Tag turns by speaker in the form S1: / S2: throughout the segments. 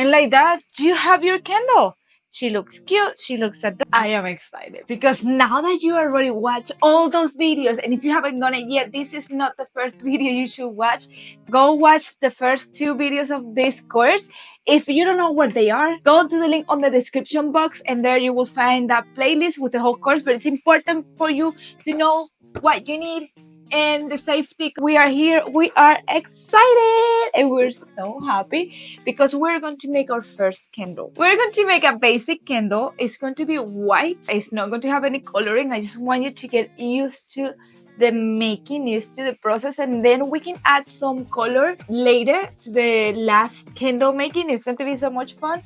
S1: And like that, you have your candle. She looks cute. She looks adorable. I am excited because now that you already watched all those videos, and if you haven't done it yet, this is not the first video you should watch. Go watch the first 2 videos of this course. If you don't know what they are, go to the link on the description box, and there you will find that playlist with the whole course. But it's important for you to know what you need and the safety. We are here, we are excited, and we're so happy because we're going to make our first candle. We're going to make a basic candle. It's going to be white. It's not going to have any coloring. I just want you to get used to the making, used to the process, and then we can add some color later to the last candle making. It's going to be so much fun.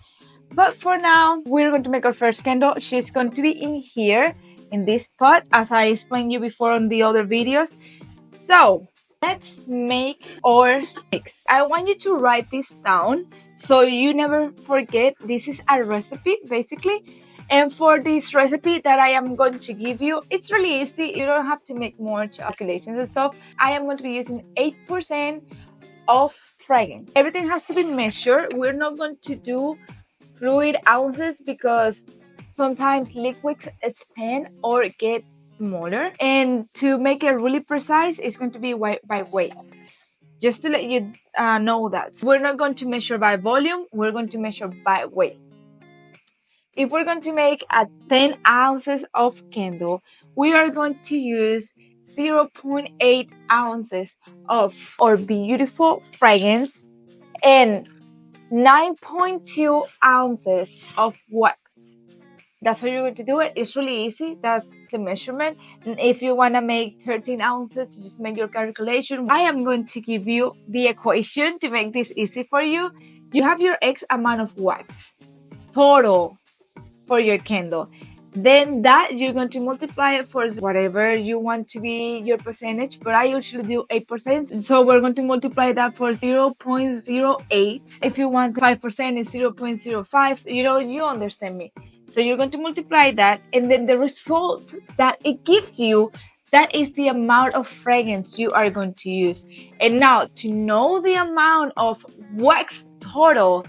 S1: But for now, we're going to make our first candle. She's going to be in here in this pot, as I explained you before on the other videos. So let's make our mix. I want you to write this down so you never forget. This is a recipe basically, and for this recipe that I am going to give you, it's really easy. You don't have to make more calculations and stuff. I am going to be using 8% of fragrance. Everything has to be measured. We're not going to do fluid ounces because sometimes liquids expand or get smaller, and to make it really precise, it's going to be by weight. Just to let you know that. So we're not going to measure by volume, we're going to measure by weight. If we're going to make a 10 ounces of candle, we are going to use 0.8 ounces of our beautiful fragrance and 9.2 ounces of wax. That's how you're going to do it. It's really easy. That's the measurement. And if you want to make 13 ounces, just make your calculation. I am going to give you the equation to make this easy for you. You have your X amount of wax total for your candle. Then that you're going to multiply it for whatever you want to be your percentage, but I usually do 8%. So we're going to multiply that for 0.08. If you want 5%, it's 0.05. You understand me. So you're going to multiply that, and then the result that it gives you, that is the amount of fragrance you are going to use. And now to know the amount of wax total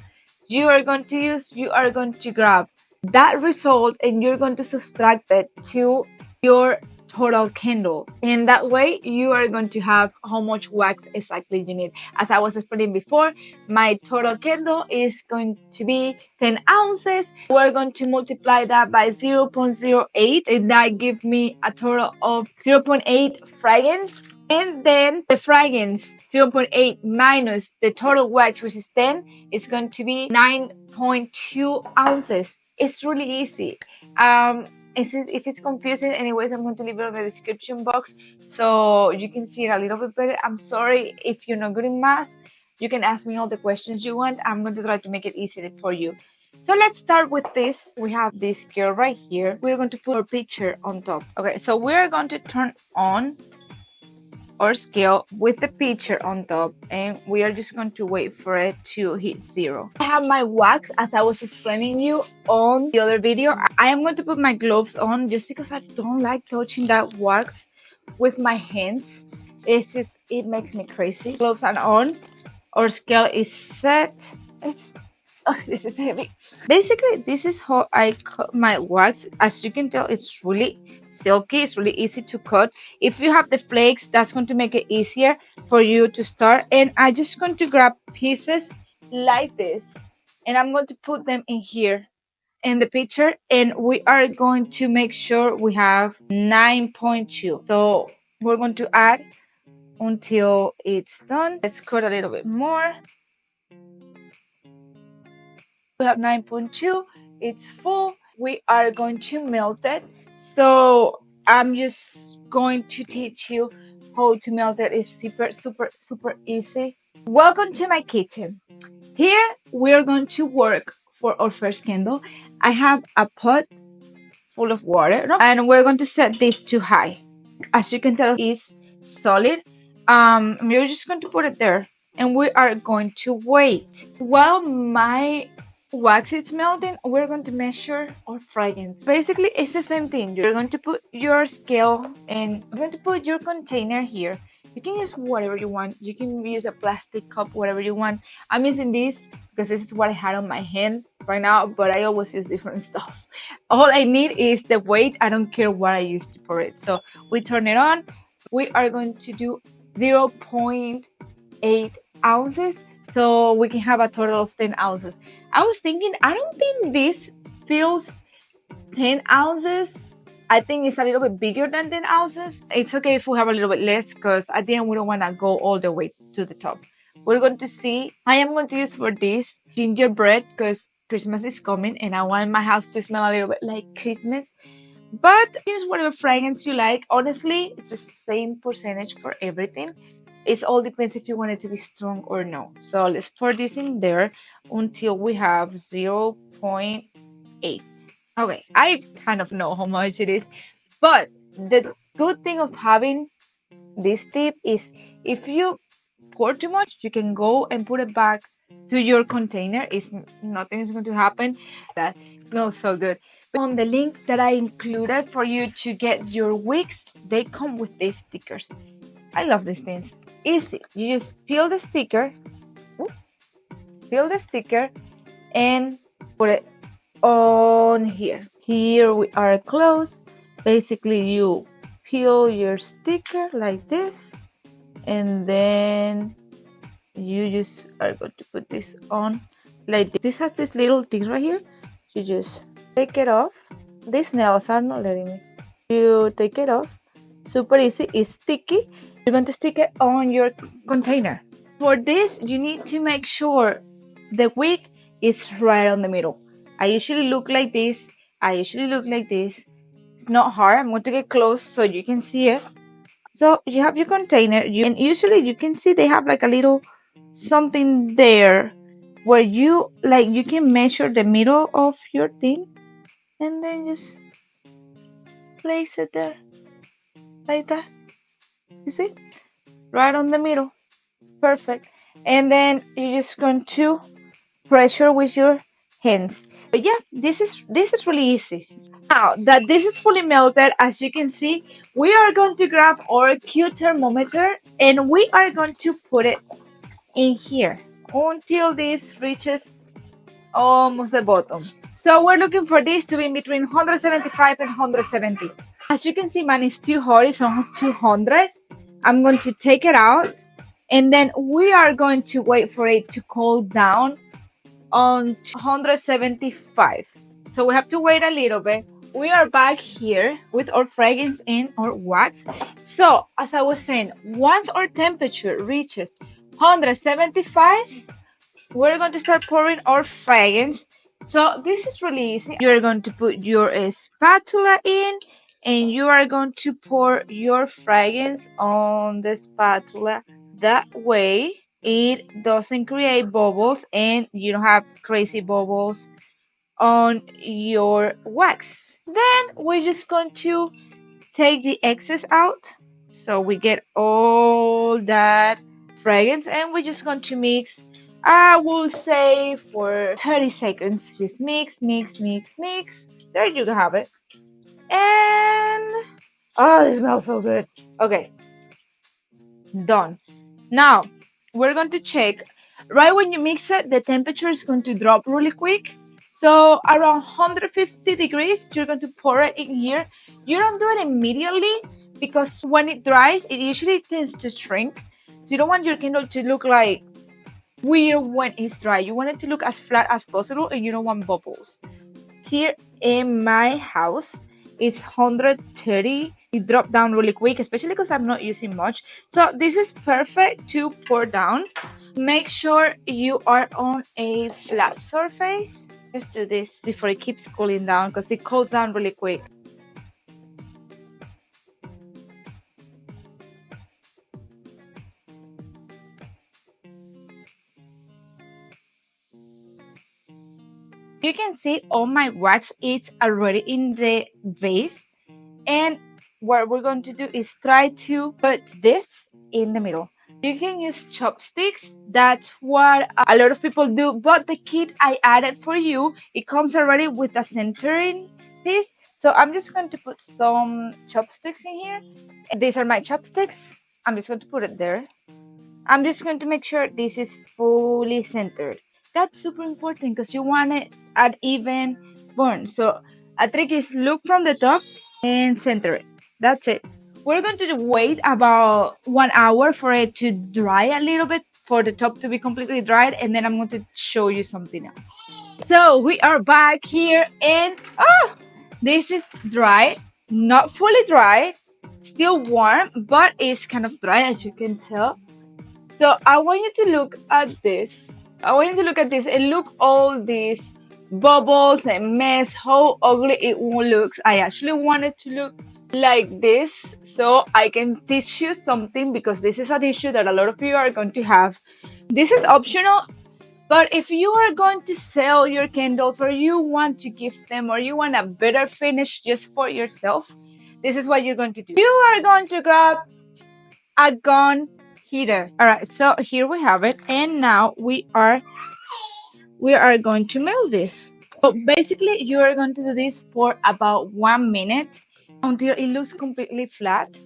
S1: you are going to use, you are going to grab that result and you're going to subtract it to your total candle, and that way you are going to have how much wax exactly you need. As I was explaining before, my total candle is going to be 10 ounces. We're going to multiply that by 0.08, and that gives me a total of 0.8 fragrance. And then the fragrance 0.8 minus the total wax, which is 10, is going to be 9.2 ounces. It's really easy. If it's confusing, anyways, I'm going to leave it on the description box so you can see it a little bit better. I'm sorry if you're not good in math. You can ask me all the questions you want. I'm going to try to make it easy for you. So let's start with this. We have this girl right here. We're going to put our picture on top. Okay, so we're going to turn on our scale with the picture on top, and we are just going to wait for it to hit 0. I have my wax, as I was explaining you on the other video. I am going to put my gloves on just because I don't like touching that wax with my hands. It makes me crazy. Gloves are on. Our scale is set. This is heavy. Basically, this is how I cut my wax. As you can tell, it's really silky. It's really easy to cut. If you have the flakes, that's going to make it easier for you to start. And I'm just going to grab pieces like this, and I'm going to put them in here in the picture, and we are going to make sure we have 9.2. So we're going to add until it's done. Let's cut a little bit more. We have 9.2. It's full. We are going to melt it. So I'm just going to teach you how to melt it. It's super easy. Welcome to my kitchen. Here we're going to work for our first candle. I have a pot full of water, and we're going to set this to high. As you can tell, it's solid. We're just going to put it there, and we are going to wait while my wax is melting. We're going to measure our fragrance. Basically, it's the same thing. You're going to put your scale, and you're going to put your container here, You can use whatever you want. You can use a plastic cup, whatever you want. I'm using this because this is what I had on my hand right now, but I always use different stuff. All I need is the weight. I don't care what I use to pour it. So we turn it on. We are going to do 0.8 ounces, so we can have a total of 10 ounces. I was thinking, I don't think this feels 10 ounces. I think it's a little bit bigger than 10 ounces. It's okay if we have a little bit less because at the end we don't want to go all the way to the top. We're going to see. I am going to use for this gingerbread because Christmas is coming and I want my house to smell a little bit like Christmas. But use whatever fragrance you like. Honestly, it's the same percentage for everything. It all depends if you want it to be strong or no. So let's pour this in there until we have 0.8. Okay, I kind of know how much it is, but the good thing of having this tip is if you pour too much, you can go and put it back to your container. Nothing is going to happen. That smells so good. On the link that I included for you to get your wicks, they come with these stickers. I love these things. Easy. You just peel the sticker, and put it on here. Here we are close. Basically, you peel your sticker like this, and then you just are going to put this on like this. This has this little thing right here. You just take it off. These nails are not letting me. You take it off. Super easy. It's sticky. You're going to stick it on your container. For this, you need to make sure the wick is right on the middle. I usually look like this. It's not hard. I'm going to get close so you can see it. So you have your container, and usually you can see they have like a little something there where you can measure the middle of your thing, and then just place it there like that. You see? Right on the middle. Perfect. And then you're just going to pressure with your hands. But yeah, this is really easy. Now that this is fully melted, as you can see, we are going to grab our Q thermometer and we are going to put it in here until this reaches almost the bottom. So we're looking for this to be in between 175 and 170. As you can see, mine is too hot. It's on 200. I'm going to take it out, and then we are going to wait for it to cool down on 175. So we have to wait a little bit. We are back here with our fragrance and our wax. So as I was saying, once our temperature reaches 175, we're going to start pouring our fragrance. So this is really easy. You're going to put your spatula in, and you are going to pour your fragrance on the spatula. That way it doesn't create bubbles and you don't have crazy bubbles on your wax. Then we're just going to take the excess out, so we get all that fragrance, and we're just going to mix. I will say for 30 seconds. Just mix. There you have it. And oh, this smells so good. Okay, done. Now we're going to check. Right when you mix it, the temperature is going to drop really quick. So around 150 degrees, you're going to pour it in here. You don't do it immediately because when it dries, it usually tends to shrink. So you don't want your candle to look like weird when it's dry. You want it to look as flat as possible, and you don't want bubbles. Here in my house, it's 130. It dropped down really quick, especially because I'm not using much. So this is perfect to pour down. Make sure you are on a flat surface. Let's do this before it keeps cooling down because it cools down really quick. You can see all my wax is already in the vase, and what we're going to do is try to put this in the middle. You can use chopsticks. That's what a lot of people do, but the kit I added for you, it comes already with a centering piece. So I'm just going to put some chopsticks in here. These are my chopsticks. I'm just going to put it there. I'm just going to make sure this is fully centered. That's super important because you want it at even burn. So a trick is look from the top and center it. That's it. We're going to wait about 1 hour for it to dry a little bit, for the top to be completely dried, and then I'm going to show you something else. So we are back here, and this is dry, not fully dry, still warm, but it's kind of dry as you can tell. So I want you to look at this. I want you to look at this and look all these bubbles and mess, how ugly it looks. I actually wanted to look like this so I can teach you something, because this is an issue that a lot of you are going to have. This is optional, but if you are going to sell your candles, or you want to gift them, or you want a better finish just for yourself, this is what you're going to do. You are going to grab a gun heater. All right, so here we have it, and now we are going to melt this. So basically you are going to do this for about 1 minute until it looks completely flat.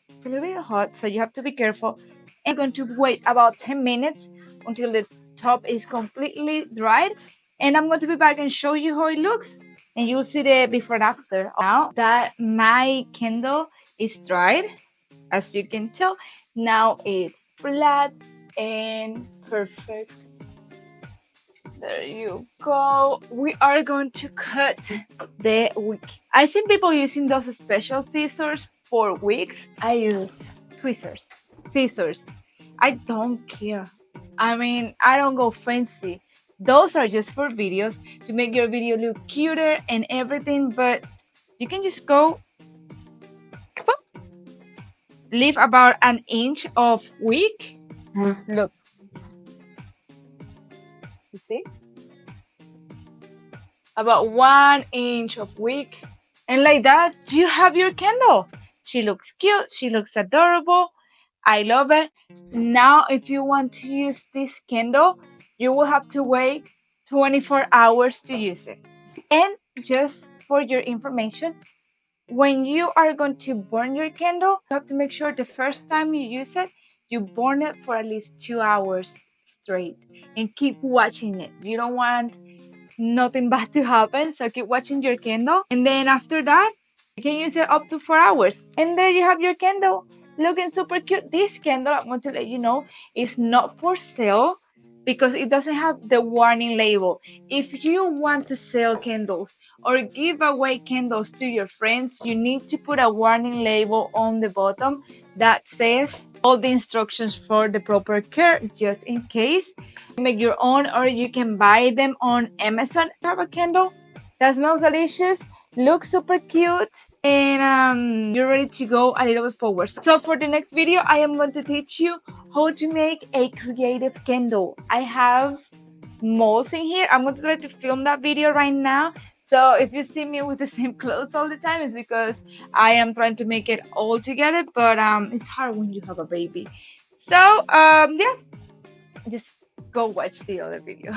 S1: It's a little bit hot, so you have to be careful. And you're going to wait about 10 minutes until the top is completely dried, and I'm going to be back and show you how it looks, and you'll see the before and after. Now that my candle is dried, as you can tell, now it's flat and perfect. There you go. We are going to cut the wick. I've seen people using those special scissors for wicks. I use tweezers, scissors. I don't care. I mean, I don't go fancy. Those are just for videos, to make your video look cuter and everything, but you can just go, leave about an inch of wick. Look. You see? About 1 inch of wick. And like that, you have your candle. She looks cute. She looks adorable. I love it. Now, if you want to use this candle, you will have to wait 24 hours to use it. And just for your information, when you are going to burn your candle, you have to make sure the first time you use it, you burn it for at least 2 hours straight and keep watching it. You don't want nothing bad to happen, so keep watching your candle, and then after that you can use it up to 4 hours, and there you have your candle looking super cute. This candle, I want to let you know, is not for sale because it doesn't have the warning label. If you want to sell candles or give away candles to your friends, you need to put a warning label on the bottom that says all the instructions for the proper care, just in case. You make your own, or you can buy them on Amazon. Have a candle that smells delicious, looks super cute, and you're ready to go a little bit forward. So for the next video, I am going to teach you how to make a creative candle. I have molds in here. I'm going to try to film that video right now. So if you see me with the same clothes all the time, it's because I am trying to make it all together, but it's hard when you have a baby. So yeah, just go watch the other video.